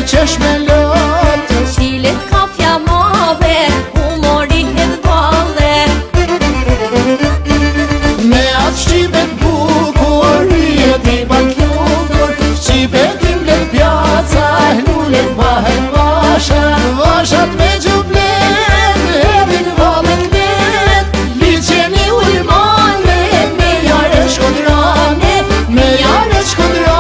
qesh me lotë Qilet kafja mave, humori hedh valle Me atë shqipet bukur, rjet i banklutur Shqipet i mlet pjaca, lullet bahet vasha Vashat me gjublet, hedhin valet let Liqeni ulmane, me jare shkodrane Me jare shkodrane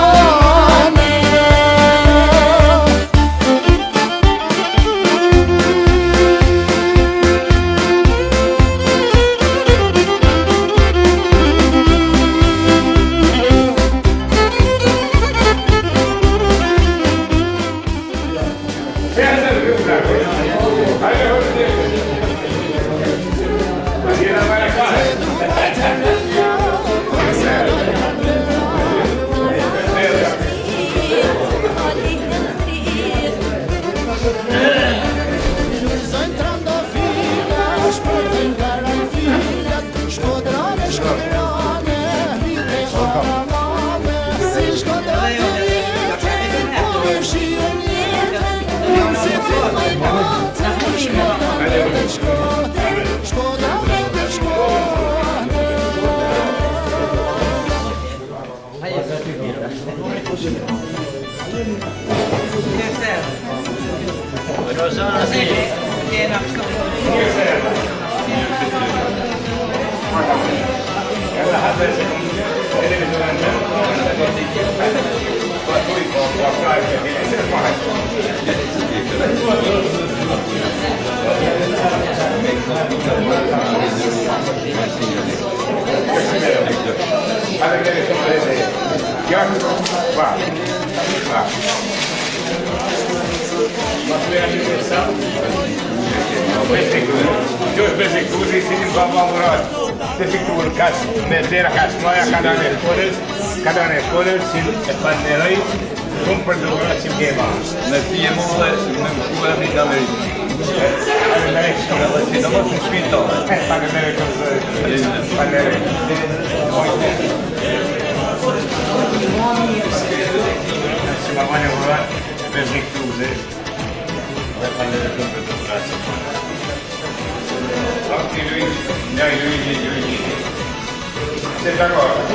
Dois executos e sim vamos te ficou cas meter cas moja cada ne folder sin panelai un perdona sin quema na fiemo na cura mi da me ela se dá uma suspita panelai se mamãe ora bez executos vai panelai com pedra Anche lui, sei d'accordo?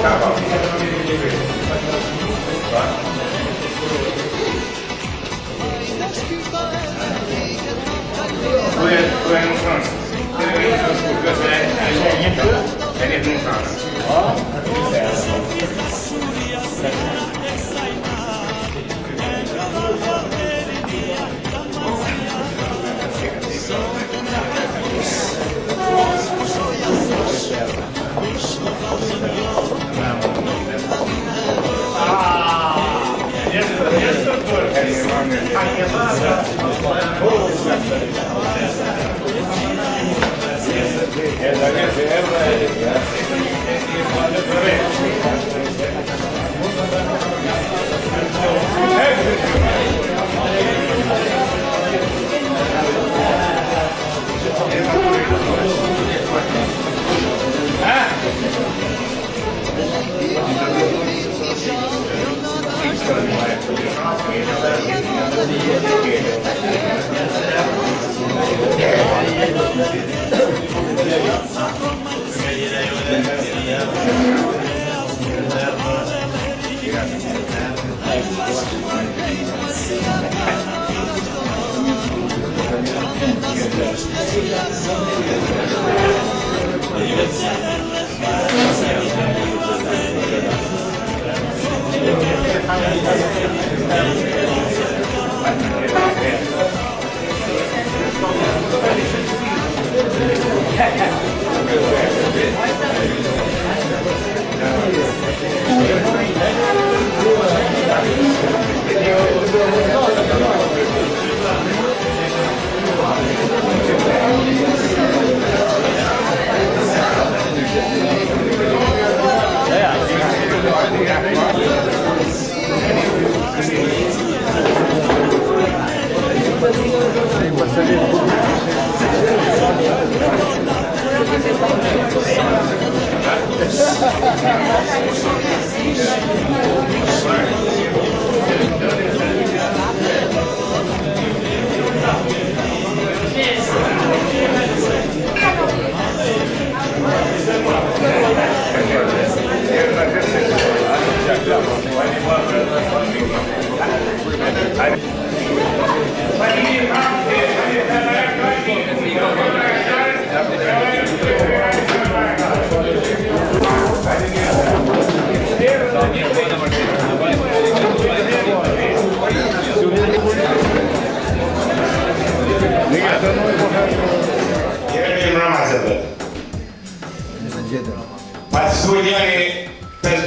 Napoleoni për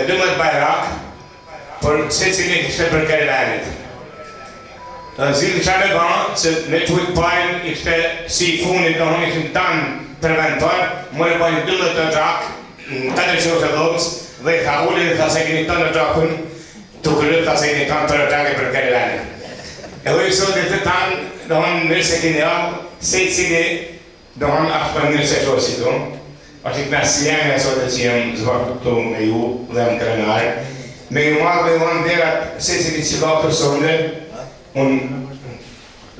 12 bajrak, por se cilin kështë për Karavanit. Zilë qare banë, që me të ujtë pajnë, ishte si funit, do hënë ishën tanë preventor, mërë pajnë 12 të gjak, 4 qërë të dhëmës, dhe i tha uli dhe tha se keni tanë të gjakun, të kërët tha se keni tanë të gjake për Karavanit. E dhe i sotit të tanë, do hënë nërë se keni avë, se cili, do hënë ashtë për nërë se qosit, është i knasë jemi e sotit që jem zbërë këtu me ju dhe më kërënarë. Me ju marrë dhe unë derat se cili që ka persone, unë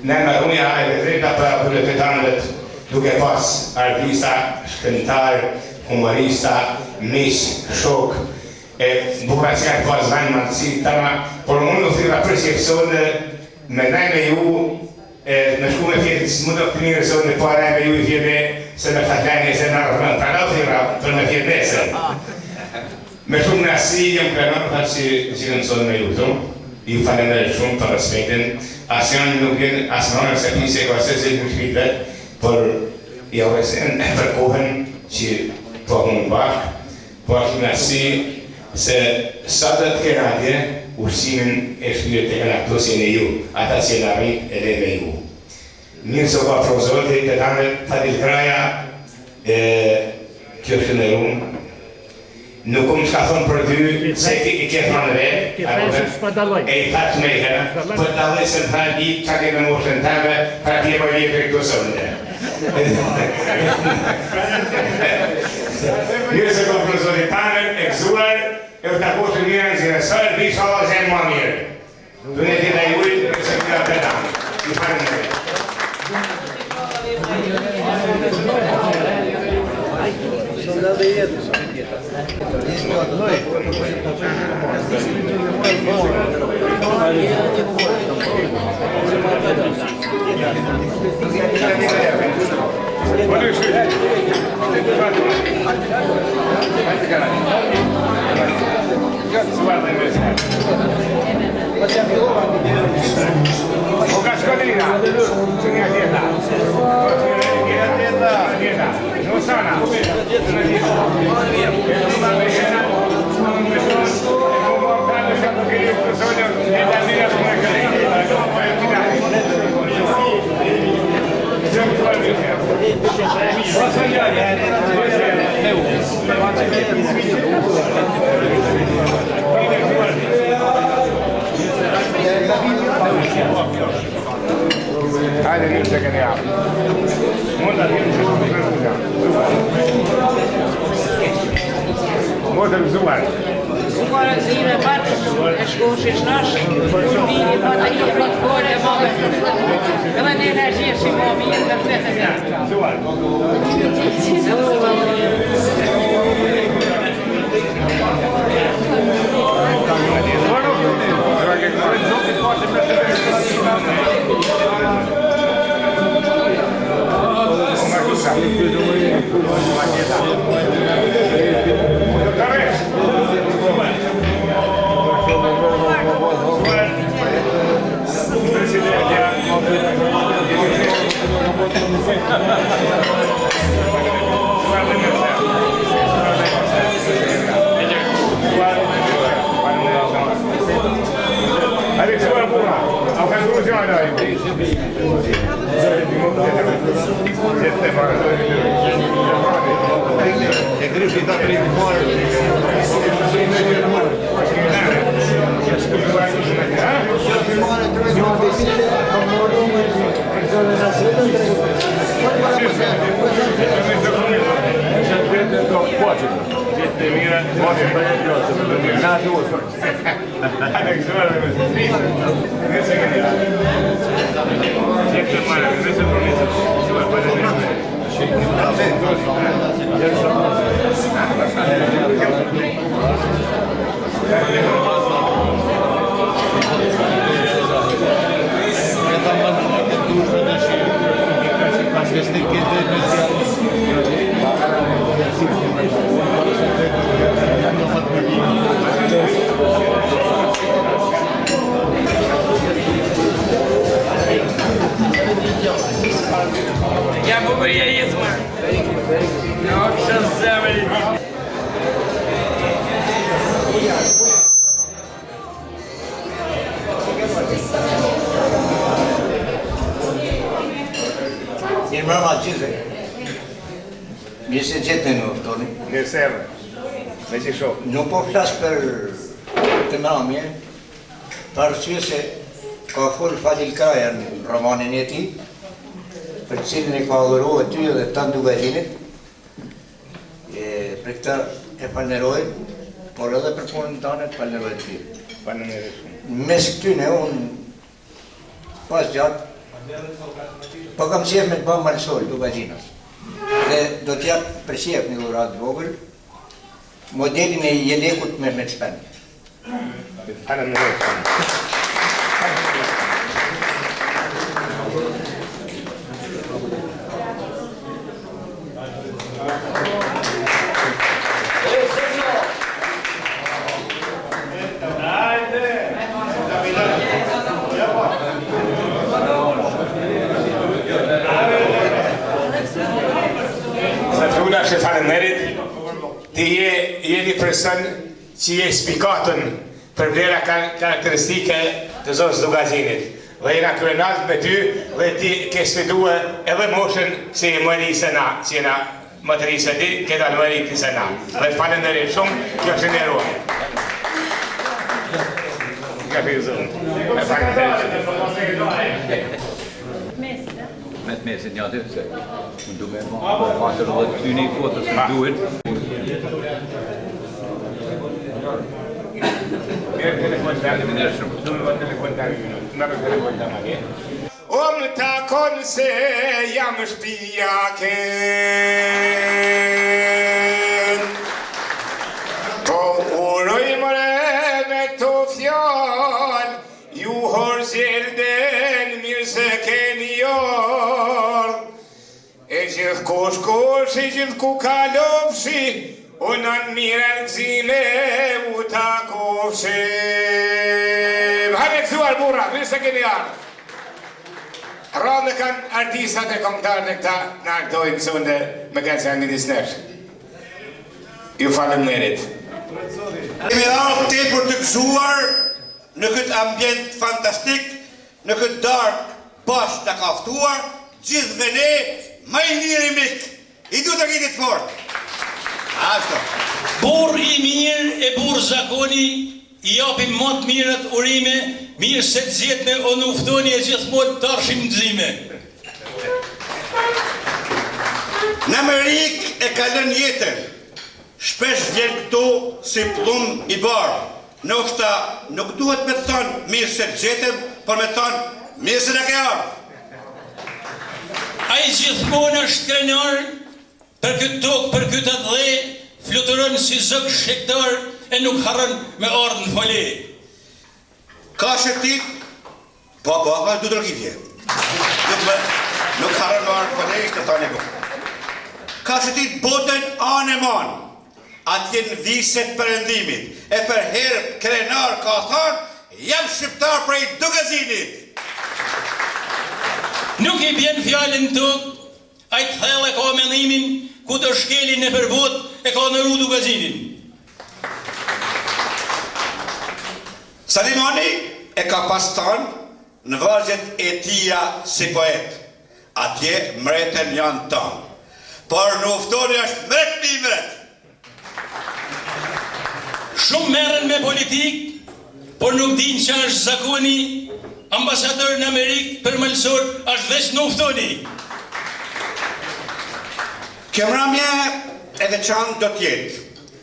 në rruja e dhe drejta për qytetarët duke pas artista, shkëntar, humorista, mish, shok, e bukracia e pas vanë mërësi tëra, por unë në thira percepcione me ndaj me ju, në shku me fjetë, së më do këtë mirë sot në pare me ju i fjede, se me fatlani se në rrënë të në thira për me fjedese. Me shumë nësi, jam kërënë për që në sot me ju të, ju falenderoj shumë për respektin, asë janë nuk jenë, asë në nërë se pise e kërëse se në shkritet, por ja vësen e për kohën që po mund bashkë, por që nësi se sa të të këradje, ursimin e shkritet e këna këtosin e ju, ata që në rrit e dhe me ju. Mirë së pa prozoti, të tanët, Fadil Kraja, kjo është në rumë, nuk më shka thonë për ty, se i ke thonë vetë, e i thakë me i herë, për daloj se në thajnë i që ke në moshën tëve, pra ti e më vjetë e këto sënde. Mirë se kom prozoti tanët, e këzuar, e u takoshën mirë në zirë, sërë, bishë Allah zemë ma mirë. Du në ti dhe i ujtë, e se këra të damë. I farë në vetë. Hajde një që këni apë. Mund të një që shumë të kërë. Mund të rëzuar. Zuar e zime batë, e shkosh e shnash, bini baterie pritëkore e mëve. Edhe në energjie që më mirë dhe fletë e mjërë. Zuar. Ja, bo ja jest ma. No, przez ma gjithë. Mirë se gjithë në uftoni. Mirë serve. Me që shokë. Nuk po flasë për të mramje, për arsye se ka full Fadil Kraja në romanin e tij, për cilin e ka adhuruar ty dhe të Dugazinit. Për këtë e falenderoj, por edhe për punën tënde të falenderoj ty. Mes këtyne unë pas gjatë, po kam qef me të bëmë malsoj Dugazinas. Dhe do t'jap për qef një dhurat vogël, modelin e Jelekut me Shpen. Që faleminderit, ti je një person që je spikatën për vlera karakteristike të zonës Dugazinit. Dhe jena krenat me ty dhe ti ke sfidue edhe moshën që je mëri se na, që jena mëtëri se ti, këta në mëri ti se na. Dhe faleminderit shumë, kjo është një ruaj. Ka për zonë. Me faleminderit. Me të mesin një atë, se më du me matër dhe të ty një fotës më duhet. Om ta konë se jam shpijaken, po uroj mëre me këto fjall, ju horzjelden mirë se keni jordh. E gjithë kosh, e gjithë ku kalofshi, unë në mirë gzime u ta kofshim. Hane këthuar burra, mirë se keni ardhë. Rrallë kanë artistat e komtarë në këta në ardojnë sonde me kanë se angë disnesh. Ju faleminderit. Kemi ardhë te për të gëzuar në këtë ambient fantastik, në këtë darë bashkë të kaftuar, gjithë dhe ne, ma i njëri mikë, i du të rritit fort. Ashto. Burr i mirë e burr zakoni, i japin më të mirët urime, mirë se të zjetë me o në uftoni e gjithmonë të arshin nëzime. Në Amerikë e kalën jetën, shpesh vjen këtu si plum i barë. Nështë nuk duhet me të thonë mirë se të gjetëm, por me të thonë mirë se në ke ardhë. A i gjithmonë është krenar, për këtë tokë, për këtë atë dhe, fluturon si zëk shektar e nuk harën me ardhë në fale. Ka shektit, po, ka du të rëgjitje. Nuk harën me ardhë në fale, ishte thane bu. Ka shektit botën anë e manë, atje në viset përëndimit, e për herë krenar ka thonë, jam shqiptar prej Dugazinit. Nuk i bjen fjallin të, a i të thellë e ka menimin, ku të shkelin e përbot e ka në ru Dugazinin. Salimani e ka pas thonë në vargjet e tia si poet. Atje mreten janë tonë, por në uftoni është mret mi mret. Shumë merren me politikë, por nuk din që është zakoni, ambasador në Amerikë për mëlsor është veç në uftoni. Kjo mramje e veçantë do t'jetë,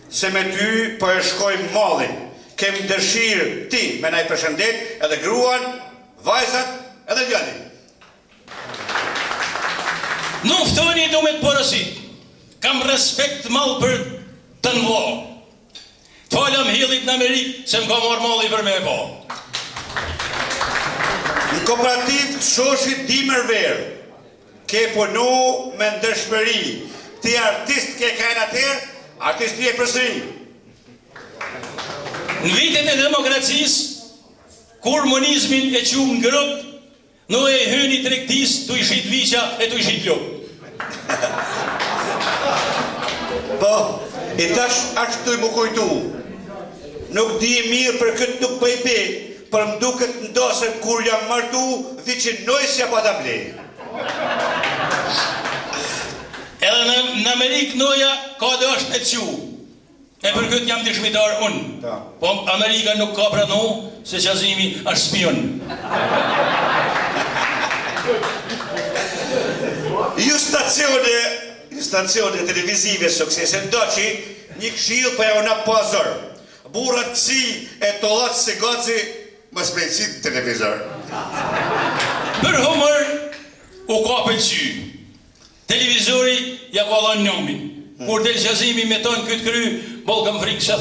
se me ty po e shkojmë mallin, kem dëshirë ti me na i përshëndet edhe gruan, vajzat edhe djalin. Në uftoni du me të porosit, kam respekt malë për të nëvo. Të falam hillit në Amerikë, se më ka marrë malli për me e po. Në kooperativ të shoshit Dimër Verë, ke punu me ndërshmëri, ti artist ke kajnë atër, artisti e përsëri. Në vitet e demokracisë, kur monizmin e qumë në grupë, në e hëni trektis të ishit viqa e të ishit lopë. Po, e tash ashtu i më kujtu. Nuk di mirë për këtë nuk pëjpe, për më duket ndosën kur jam martu, vi që nojësja pa ta blej. Edhe në Amerikë noja ka dhe është e cu. E për këtë jam dëshmitar unë. Po Amerika nuk ka pranu se Qazimi është spion. Ju stacione televizive suksese ndoqi një këshill për ja una pozor. Burrat kësi e tollat se goci më sprecit televizor. Për humor u ka pëlqy. Televizori ja ka dhënë nomin. Kur del Qazimi me ton këtë kry, boll kam frikë se